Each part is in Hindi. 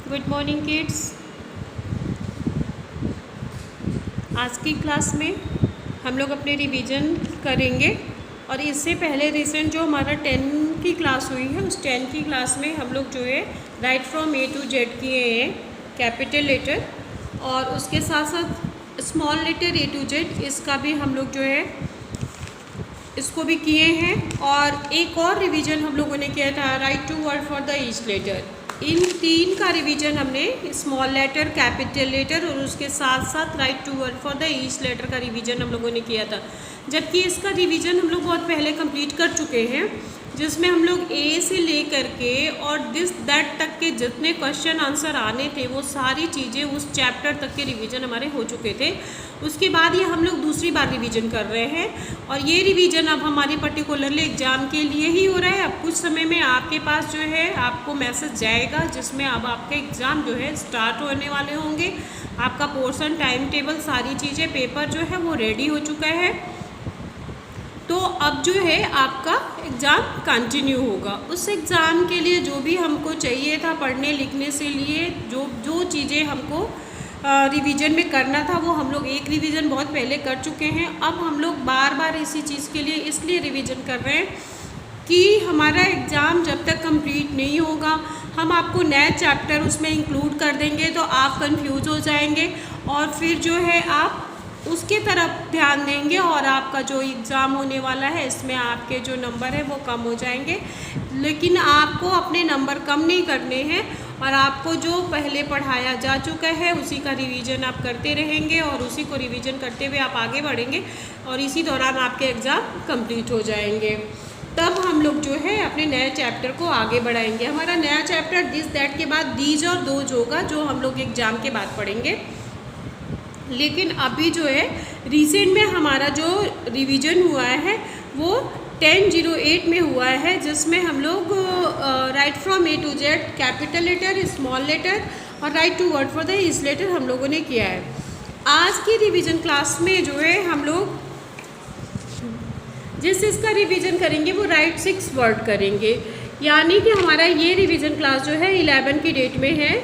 Good morning kids. आज की क्लास में हम लोग अपने रिवीजन करेंगे और इससे पहले रिसेंट जो हमारा 10 की क्लास हुई है उस 10 की क्लास में हम लोग जो है write from A to Z किए हैं कैपिटल लेटर, और उसके साथ साथ small letter A to Z इसका भी हम लोग जो है इसको भी किए हैं। और एक और रिवीजन हम लोगों ने किया था write two word for the each letter. इन 3 का रिवीजन हमने स्मॉल लेटर, कैपिटल लेटर और उसके साथ साथ write two word for the each letter का रिवीजन हम लोगों ने किया था, जबकि इसका रिवीजन हम लोग बहुत पहले कंप्लीट कर चुके हैं, जिसमें हम लोग ए से लेकर के और दिस दैट तक के जितने क्वेश्चन आंसर आने थे वो सारी चीज़ें उस चैप्टर तक के रिवीजन हमारे हो चुके थे। उसके बाद ये हम लोग दूसरी बार रिवीजन कर रहे हैं और ये रिवीजन अब हमारे पर्टिकुलरली एग्ज़ाम के लिए ही हो रहा है। अब कुछ समय में आपके पास जो है आपको मैसेज जाएगा जिसमें अब आपके एग्ज़ाम जो है स्टार्ट होने वाले होंगे। आपका पोर्शन, टाइम टेबल, सारी चीज़ें, पेपर जो है वो रेडी हो चुका है। तो अब जो है आपका एग्ज़ाम कंटिन्यू होगा। उस एग्ज़ाम के लिए जो भी हमको चाहिए था पढ़ने लिखने से लिए जो चीज़ें हमको रिवीजन में करना था वो हम लोग एक रिवीजन बहुत पहले कर चुके हैं। अब हम लोग बार बार इसी चीज़ के लिए इसलिए रिवीजन कर रहे हैं कि हमारा एग्ज़ाम जब तक कंप्लीट नहीं होगा हम आपको नया चैप्टर उसमें इंक्लूड कर देंगे तो आप कंफ्यूज हो जाएंगे और फिर जो है आप उसके तरफ ध्यान देंगे और आपका जो एग्ज़ाम होने वाला है इसमें आपके जो नंबर है वो कम हो जाएंगे। लेकिन आपको अपने नंबर कम नहीं करने हैं और आपको जो पहले पढ़ाया जा चुका है उसी का रिवीजन आप करते रहेंगे और उसी को रिवीजन करते हुए आप आगे बढ़ेंगे और इसी दौरान आपके एग्ज़ाम कंप्लीट हो जाएंगे। तब हम लोग जो है अपने नए चैप्टर को आगे बढ़ाएंगे। हमारा नया चैप्टर दिस दैट के बाद दीज और दोज होगा जो हम लोग एग्ज़ाम के बाद पढ़ेंगे। लेकिन अभी जो है रिसेंट में हमारा जो रिवीजन हुआ है वो 1008 में हुआ है, जिसमें हम लोग write from A to Z capital letter, small letter और write two word for the each letter हम लोगों ने किया है। आज की रिवीजन क्लास में जो है हम लोग जिस इसका रिवीजन करेंगे वो राइट 6 वर्ड करेंगे, यानी कि हमारा ये रिवीजन क्लास जो है 11 की डेट में है,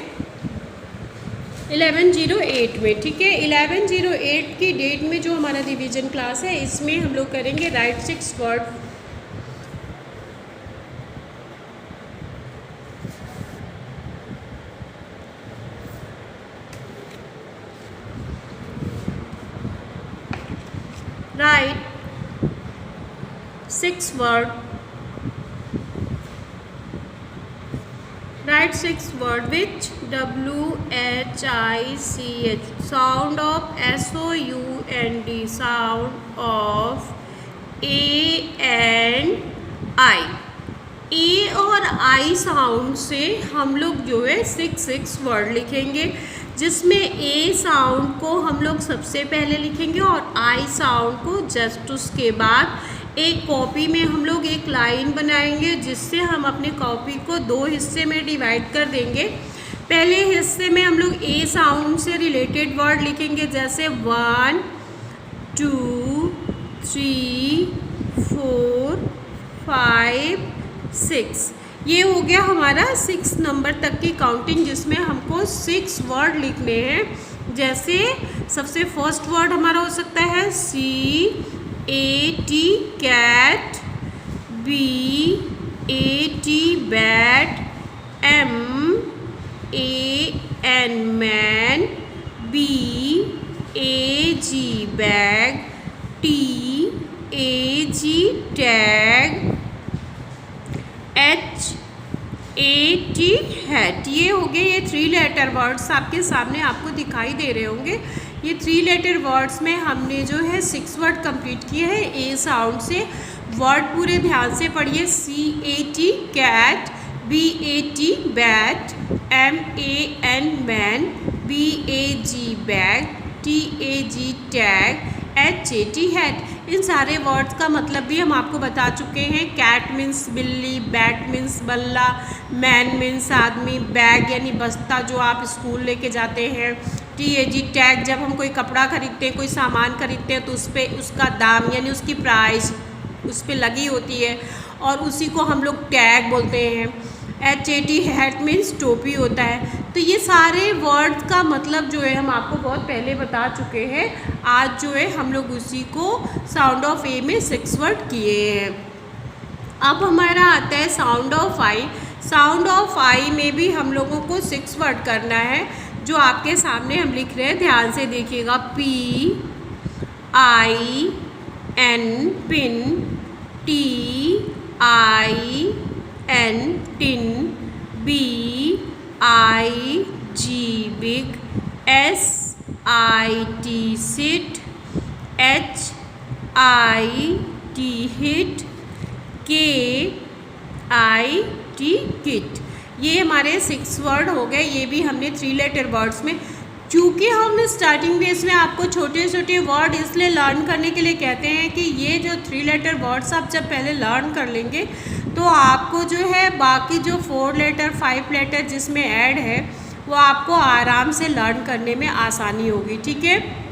1108 में। ठीक है, 1108 की डेट में जो हमारा रिवीजन क्लास है इसमें हम लोग करेंगे right 6 word. Right 6 word, write 6 word which WHICH sound of SOUND, sound of A and I। ए और आई साउंड से हम लोग जो है 6 वर्ड लिखेंगे, जिसमें ए साउंड को हम लोग सबसे पहले लिखेंगे और आई साउंड को जस्ट उसके बाद एक कॉपी में हम लोग एक लाइन बनाएंगे, जिससे हम अपने कॉपी को 2 हिस्से में डिवाइड कर देंगे। पहले हिस्से में हम लोग ए साउंड से रिलेटेड वर्ड लिखेंगे, जैसे 1 2 3 4 5 6। ये हो गया हमारा 6 नंबर तक की काउंटिंग, जिसमें हमको 6 वर्ड लिखने हैं। जैसे सबसे फर्स्ट वर्ड हमारा हो सकता है CAT cat, BAT bat, MAN man, BAG bag, TAG tag, HAT hat. ये हो गए ये 3 लेटर वर्ड्स आपके सामने आपको दिखाई दे रहे होंगे। ये 3 लेटर वर्ड्स में हमने जो है 6 वर्ड कंप्लीट किए हैं ए साउंड से। वर्ड पूरे ध्यान से पढ़िए, CAT cat, BAT bat, MAN man, BAG bag, TAG tag, HAT hat. इन सारे वर्ड्स का मतलब भी हम आपको बता चुके हैं। कैट मीन्स बिल्ली, बैट मीन्स बल्ला, मैन मीन्स आदमी, बैग यानी बस्ता जो आप स्कूल लेके जाते हैं, TAG टैग जब हम कोई कपड़ा खरीदते हैं, कोई सामान खरीदते हैं तो उस पर उसका दाम यानी उसकी प्राइस उस पर लगी होती है और उसी को हम लोग टैग बोलते हैं। HAT हैट मीन्स टोपी होता है। तो ये सारे वर्ड्स का मतलब जो है हम आपको बहुत पहले बता चुके हैं। आज जो है हम लोग उसी को साउंड ऑफ ए में 6 वर्ड किए हैं। अब हमारा आता है sound of I. Sound of I में भी हम लोगों को 6 वर्ड करना है, जो आपके सामने हम लिख रहे हैं, ध्यान से देखिएगा। PIN pin, TIN tin, BIG big, SIT sit, HIT hit, KIT kit. ये हमारे 6 वर्ड हो गए। ये भी हमने 3 लेटर वर्ड्स में, क्योंकि हम स्टार्टिंग बेस में आपको छोटे छोटे वर्ड इसलिए लर्न करने के लिए कहते हैं कि ये जो 3 लेटर वर्ड्स आप जब पहले लर्न कर लेंगे तो आपको जो है बाकी जो 4 लेटर 5 लेटर जिसमें ऐड है वो आपको आराम से लर्न करने में आसानी होगी। ठीक है,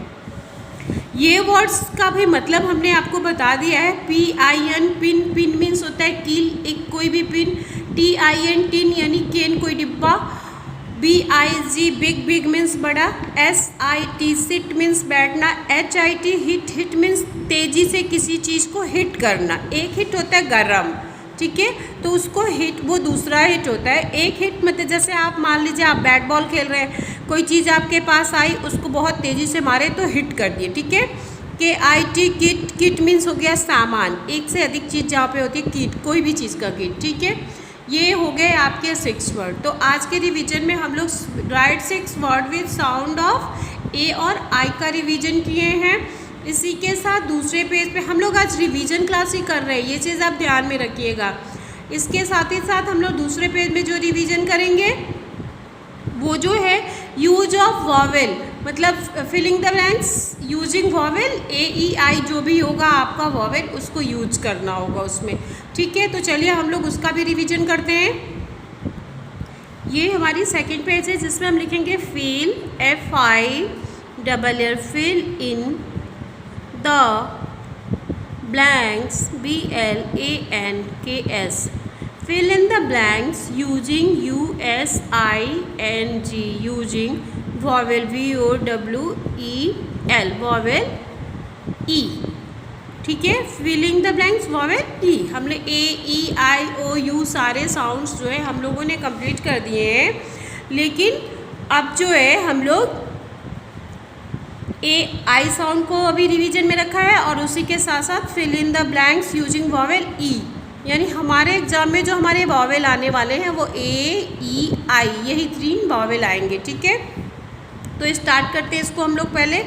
ये वर्ड्स का भी मतलब हमने आपको बता दिया है। PIN पिन, पिन मीन्स होता है कील, एक कोई भी पिन। TIN टिन यानी केन, कोई डिब्बा। BIG बिग, बिग मीन्स बड़ा। SIT सिट मीन्स बैठना। HIT हिट, हिट मीन्स तेज़ी से किसी चीज़ को हिट करना। एक हिट होता है गरम, ठीक है, तो उसको हिट, वो दूसरा हिट होता है। एक हिट मतलब जैसे आप मान लीजिए आप बैट बॉल खेल रहे हैं, कोई चीज़ आपके पास आई, उसको बहुत तेज़ी से मारे तो हिट कर दिए। ठीक है, KIT किट, किट मीन्स हो गया सामान, एक से अधिक चीज़ जहाँ पे होती है किट, कोई भी चीज़ का किट। ठीक है, ये हो गए आपके 6 वर्ड। तो आज के रिवीजन में हम लोग write 6 word with sound of A और आई का रिवीजन किए हैं। इसी के साथ दूसरे पेज पे हम लोग आज रिवीजन क्लास ही कर रहे हैं, ये चीज़ आप ध्यान में रखिएगा। इसके साथ ही साथ हम लोग दूसरे पेज में जो रिवीजन करेंगे वो जो है यूज ऑफ वॉवेल, मतलब filling the blanks using vowel. AEI जो भी होगा आपका वॉवेल, उसको यूज करना होगा उसमें। ठीक है, तो चलिए हम लोग उसका भी रिवीजन करते हैं। ये हमारी सेकंड पेज है जिसमें हम लिखेंगे fill, FILL fill in the blanks, BLANKS fill in the blanks using USING using vowel VOWEL vowel E। ठीक है, filling the blanks vowel E। हमने AEIOU सारे साउंड्स जो है हम लोगों ने कंप्लीट कर दिए हैं, लेकिन अब जो है हम लोग AI साउंड को अभी रिवीजन में रखा है और उसी के साथ साथ fill in the blanks using vowel E। यानी हमारे एग्जाम में जो हमारे वॉवेल आने वाले हैं वो AEI, यही 3 वॉवेल आएंगे। ठीक है, तो स्टार्ट करते हैं इसको हम लोग। पहले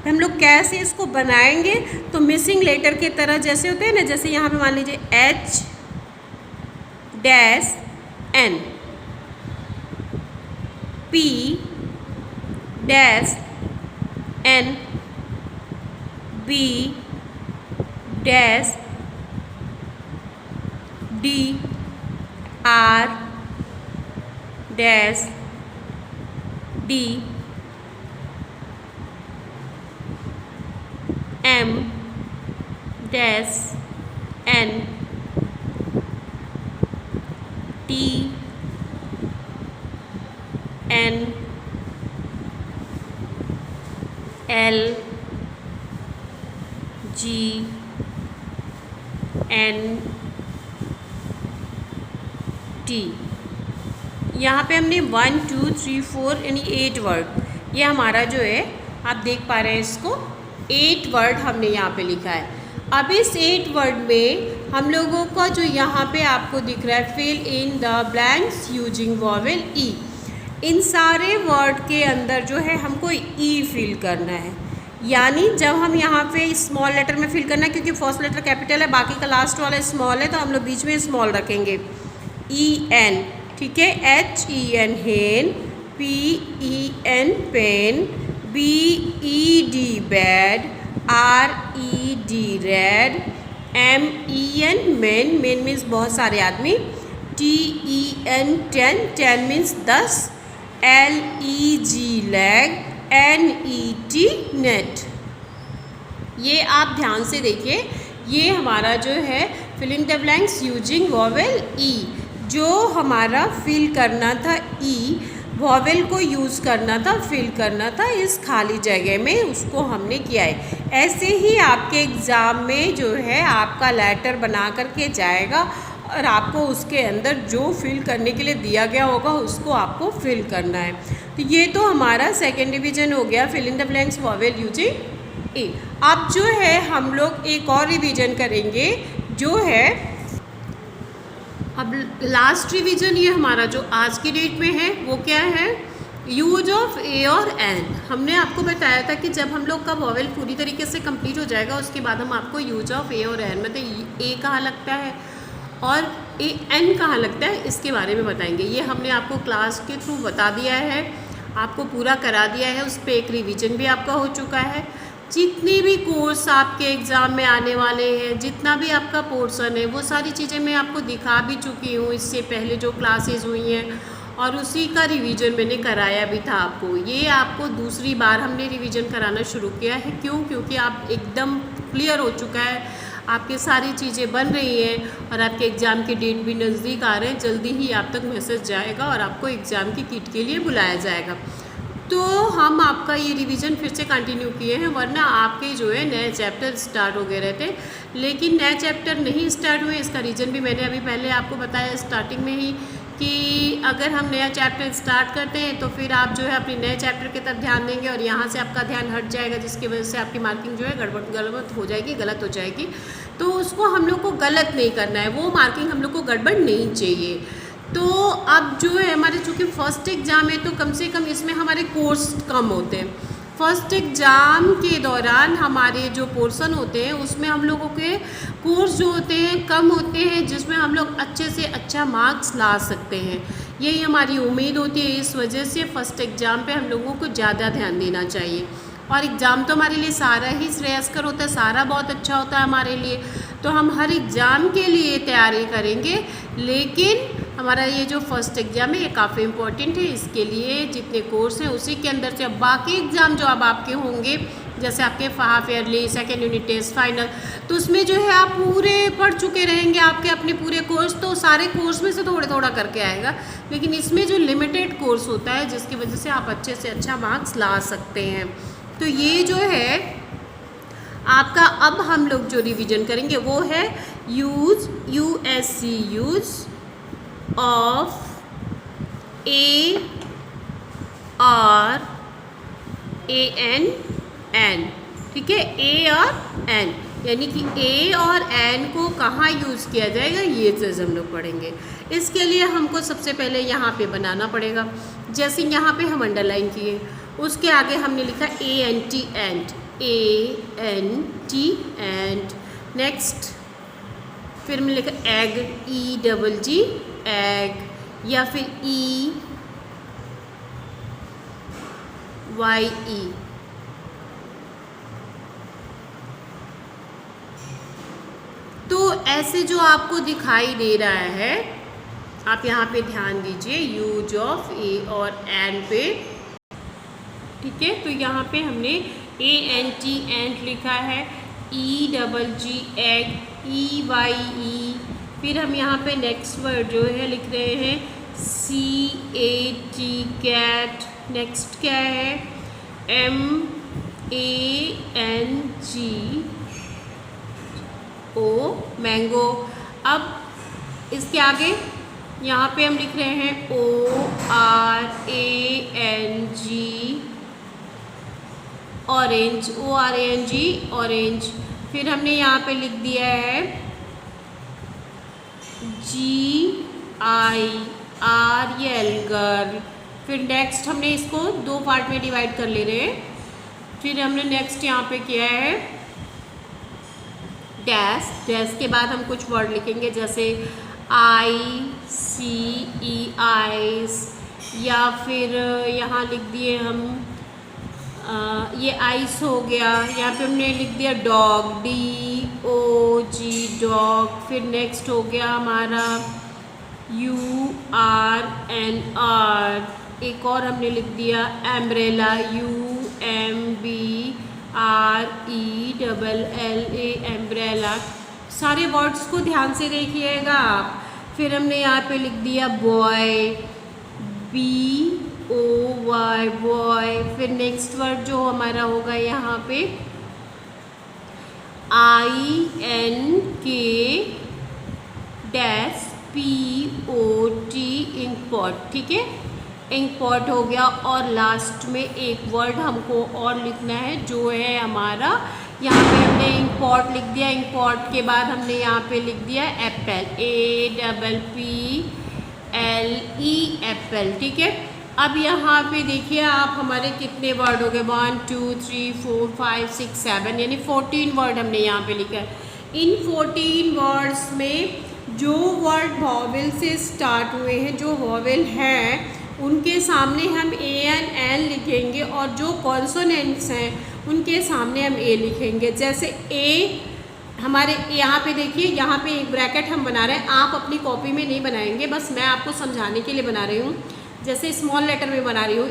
हम लोग कैसे इसको बनाएंगे, तो मिसिंग लेटर के तरह जैसे होते हैं ना, जैसे यहाँ पे मान लीजिए H-N, P-N, B-D, R-D, M-N, T-N, L-G-N-T। यहाँ पे हमने 1 2 3 4 यानी 8 वर्ड, ये हमारा जो है आप देख पा रहे हैं इसको 8 वर्ड हमने यहाँ पे लिखा है। अब इस 8 वर्ड में हम लोगों का जो यहाँ पे आपको दिख रहा है fill in the blanks using vowel E, इन सारे वर्ड के अंदर जो है हमको E फिल करना है। यानी जब हम यहाँ पे स्मॉल लेटर में फिल करना है, क्योंकि फर्स्ट लेटर कैपिटल है, बाकी का लास्ट वाला स्मॉल है, तो हम लोग बीच में स्मॉल रखेंगे। EN, ठीक है, HEN hen, PEN pen, BED bed, RED red, MEN men, men means बहुत सारे आदमी, TEN ten, ten means 10, LEG leg, NET net. ये आप ध्यान से देखिए, ये हमारा जो है filling the blanks using vowel E। जो हमारा फिल करना था ई वॉवेल को यूज़ करना था, फिल करना था इस खाली जगह में, उसको हमने किया है। ऐसे ही आपके एग्ज़ाम में जो है आपका लेटर बना करके जाएगा और आपको उसके अंदर जो फिल करने के लिए दिया गया होगा उसको आपको फिल करना है। तो ये तो हमारा सेकेंड डिवीज़न हो गया, fill in the blanks vowel using A. अब जो है हम लोग एक और रिवीजन करेंगे जो है, अब लास्ट रिवीजन ये हमारा जो आज की डेट में है वो क्या है, यूज ऑफ ए और एन। हमने आपको बताया था कि जब हम लोग का वॉवेल पूरी तरीके से कंप्लीट हो जाएगा उसके बाद हम आपको यूज ऑफ ए और एन, मतलब ए कहाँ लगता है और ए एन कहाँ लगता है, इसके बारे में बताएंगे। ये हमने आपको क्लास के थ्रू बता दिया है, आपको पूरा करा दिया है, उस पर एक रिवीजन भी आपका हो चुका है। जितने भी कोर्स आपके एग्ज़ाम में आने वाले हैं, जितना भी आपका पोर्शन है, वो सारी चीज़ें मैं आपको दिखा भी चुकी हूँ इससे पहले जो क्लासेस हुई हैं, और उसी का रिवीजन मैंने कराया भी था आपको। ये आपको दूसरी बार हमने रिवीजन कराना शुरू किया है। क्यों? क्योंकि आप एकदम क्लियर हो चुका है, आपकी सारी चीज़ें बन रही हैं और आपके एग्ज़ाम के डेट भी नज़दीक आ रहे हैं। जल्दी ही आप तक मैसेज जाएगा और आपको एग्ज़ाम की किट के लिए बुलाया जाएगा। तो हम आपका ये रिवीजन फिर से कंटिन्यू किए हैं, वरना आपके जो है नए चैप्टर स्टार्ट हो गए रहते, लेकिन नए चैप्टर नहीं स्टार्ट हुए। इसका रीज़न भी मैंने अभी पहले आपको बताया स्टार्टिंग में ही कि अगर हम नया चैप्टर स्टार्ट करते हैं तो फिर आप जो है अपने नए चैप्टर की तरफ ध्यान देंगे और यहाँ से आपका ध्यान हट जाएगा, जिसकी वजह से आपकी मार्किंग जो है गलत हो जाएगी, गलत हो जाएगी। तो उसको हम लोग को गलत नहीं करना है, वो मार्किंग हम लोग को गड़बड़ नहीं चाहिए। तो अब जो है हमारे चूँकि फ़र्स्ट एग्ज़ाम है तो कम से कम इसमें हमारे कोर्स कम होते हैं। फ़र्स्ट एग्ज़ाम के दौरान हमारे जो पोर्शन होते हैं उसमें हम लोगों के कोर्स जो होते हैं कम होते हैं, जिसमें हम लोग अच्छे से अच्छा मार्क्स ला सकते हैं। यही हमारी उम्मीद होती है। इस वजह से फ़र्स्ट एग्ज़ाम पे हम लोगों को ज़्यादा ध्यान देना चाहिए। और एग्ज़ाम तो हमारे लिए सारा ही श्रेयस्कर होता है, सारा बहुत अच्छा होता है हमारे लिए। तो हम हर एग्ज़ाम के लिए तैयारी करेंगे, लेकिन हमारा ये जो फर्स्ट एग्ज़ाम है ये काफ़ी इम्पोर्टेंट है। इसके लिए जितने कोर्स हैं उसी के अंदर से अब बाकी एग्ज़ाम जो अब आपके होंगे, जैसे आपके half yearly, second unit test, final, तो उसमें जो है आप पूरे पढ़ चुके रहेंगे आपके अपने पूरे कोर्स, तो सारे कोर्स में से थोड़ा थोड़ा करके आएगा। लेकिन इसमें जो लिमिटेड कोर्स होता है जिसकी वजह से आप अच्छे से अच्छा मार्क्स ला सकते हैं। तो ये जो है आपका अब हम लोग जो रिवीजन करेंगे वो है यूज ऑफ ए और ए एन। ठीक है, ए और एन, यानी कि ए और एन को कहाँ यूज़ किया जाएगा ये चीज़ हम लोग पढ़ेंगे। इसके लिए हमको सबसे पहले यहाँ पे बनाना पड़ेगा। जैसे यहाँ पे हम अंडरलाइन किए, उसके आगे हमने लिखा ANT and, ANT and. Next फिर हमने लिखा एग, EGG एग, या फिर EYE। तो ऐसे जो आपको दिखाई दे रहा है आप यहाँ पे ध्यान दीजिए, यूज ऑफ ए और एन पे। ठीक है, तो यहाँ पे हमने ANT एंट लिखा है, EGG एग, EYE। फिर हम यहाँ पे नेक्स्ट वर्ड जो है लिख रहे हैं CAT कैट। नेक्स्ट क्या है MANGO मैंगो। अब इसके आगे यहाँ पे हम लिख रहे हैं ORANG ऑरेंज, ORANG ऑरेंज। फिर हमने यहाँ पे लिख दिया है GIRL गर्ल। फिर नेक्स्ट हमने इसको दो पार्ट में डिवाइड कर ले रहे हैं। फिर हमने नेक्स्ट यहाँ पे किया है डैश। डैश के बाद हम कुछ वर्ड लिखेंगे जैसे ICE आइस, या फिर यहाँ लिख दिए हम ये आइस हो गया। यहाँ पे हमने लिख दिया डॉग, DOG डॉग। फिर नेक्स्ट हो गया हमारा URNR। एक और हमने लिख दिया एम्ब्रेला, UMBRELLA एम्ब्रेला। सारे वर्ड्स को ध्यान से देखिएगा आप। फिर हमने यहाँ पे लिख दिया बॉय, BOY बॉय। फिर नेक्स्ट वर्ड जो हमारा होगा यहाँ पे INK dash POT ink pot, ठीक है, इंक पॉट हो गया। और लास्ट में एक वर्ड हमको और लिखना है जो है हमारा, यहाँ पे हमने इंक पॉट लिख दिया। इंक पॉट के बाद हमने यहाँ पे लिख दिया एप्पल, APPLE एप्पल, ठीक है। अब यहाँ पे देखिए आप हमारे कितने वर्ड हो गए, 1 2 3 4 5 6 7, यानी 14 वर्ड हमने यहाँ पे लिखा है। इन 14 वर्ड्स में जो वर्ड वॉवेल से स्टार्ट हुए हैं, जो वॉवेल हैं, उनके सामने हम AN लिखेंगे, और जो कॉन्सोनेंट्स हैं उनके सामने हम A लिखेंगे। जैसे A हमारे यहाँ पे देखिए, यहाँ पे एक ब्रैकेट हम बना रहे हैं, आप अपनी कॉपी में नहीं बनाएंगे, बस मैं आपको समझाने के लिए बना रही हूँ। जैसे स्मॉल लेटर में बना रही हूँ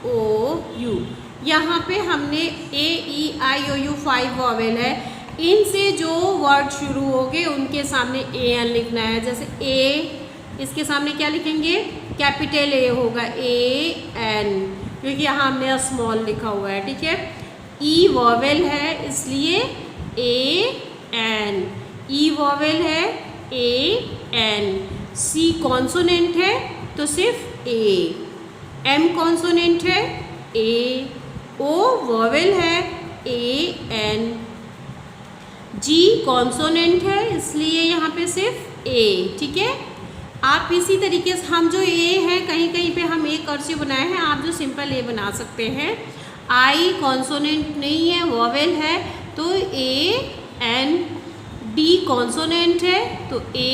AEIOU, यहाँ पे हमने AEIOU 5 वॉवेल है, इनसे जो वर्ड शुरू होंगे उनके सामने AN लिखना है। जैसे A, इसके सामने क्या लिखेंगे, कैपिटल A होगा, AN, क्योंकि यहाँ हमने स्मॉल लिखा हुआ है, ठीक है। E वॉवेल है इसलिए AN, E वॉवेल है AN, C कॉन्सोनेंट है तो सिर्फ A, M कॉन्सोनेंट है A, O वॉवेल है AN, G कॉन्सोनेंट है इसलिए यहाँ पे सिर्फ A, ठीक है। आप इसी तरीके से, हम जो A है कहीं कहीं पे हम A कर्सिव बनाए हैं, आप जो सिंपल A बना सकते हैं। I कॉन्सोनेंट नहीं है, वॉवेल है, तो AN। D कॉन्सोनेंट है तो A,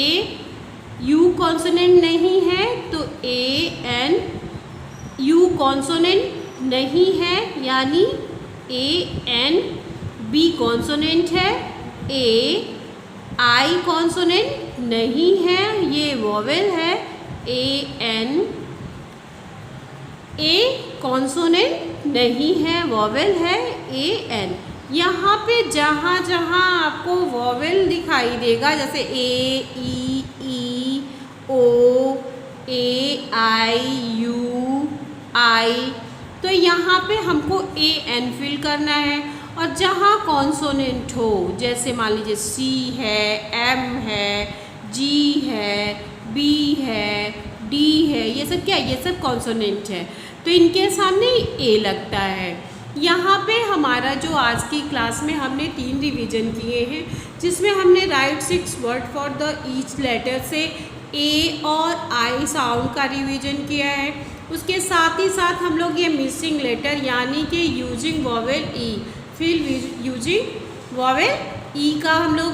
U कॉन्सोनेंट नहीं है तो AN, U कॉन्सोनेंट नहीं है यानी AN, B कॉन्सोनेंट है A, I कॉन्सोनेंट नहीं है, ये वॉवेल है AN, A कॉन्सोनेंट नहीं है, वॉवेल है AN। यहाँ पे जहाँ जहाँ आपको वॉवेल दिखाई देगा, जैसे A, E, E, O, A, I, U, I, तो यहाँ पे हमको AN फिल करना है। और जहाँ कॉन्सोनेंट हो, जैसे मान लीजिए C है, M है, G है, B है, D है, ये सब क्या है, ये सब कॉन्सोनेंट है, तो इनके सामने A लगता है। यहाँ पे हमारा जो आज की क्लास में हमने 3 रिवीजन किए हैं, जिसमें हमने write 6 word for the each letter से A और I साउंड का रिवीजन किया है। उसके साथ ही साथ हम लोग ये मिसिंग लेटर यानी कि यूजिंग वॉवेल E, फिर यूजिंग वॉवेल E का हम लोग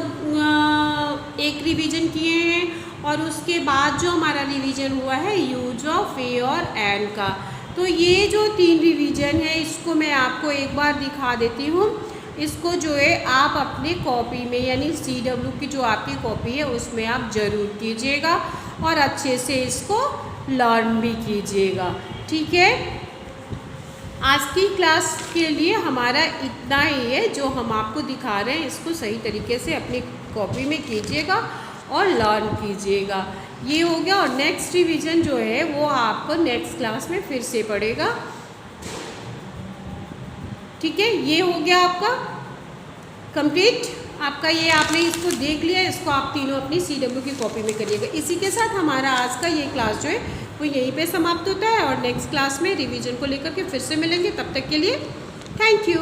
एक रिवीजन किए हैं। और उसके बाद जो हमारा रिवीजन हुआ है यूज ऑफ A और N का। तो ये जो 3 रिवीजन है इसको मैं आपको एक बार दिखा देती हूँ। इसको जो है आप अपने कॉपी में यानी CW की जो आपकी कॉपी है उसमें आप ज़रूर कीजिएगा और अच्छे से इसको लर्न भी कीजिएगा, ठीक है। आज की क्लास के लिए हमारा इतना ही है, जो हम आपको दिखा रहे हैं इसको सही तरीके से अपनी कॉपी में कीजिएगा और लर्न कीजिएगा। ये हो गया। और नेक्स्ट रिवीजन जो है वो आपको नेक्स्ट क्लास में फिर से पड़ेगा, ठीक है। ये हो गया आपका कंप्लीट। आपका ये आपने इसको देख लिया, इसको आप तीनों अपनी CW की कॉपी में करिएगा। इसी के साथ हमारा आज का ये क्लास जो है वो यहीं पे समाप्त होता है और नेक्स्ट क्लास में रिवीजन को लेकर के फिर से मिलेंगे। तब तक के लिए थैंक यू।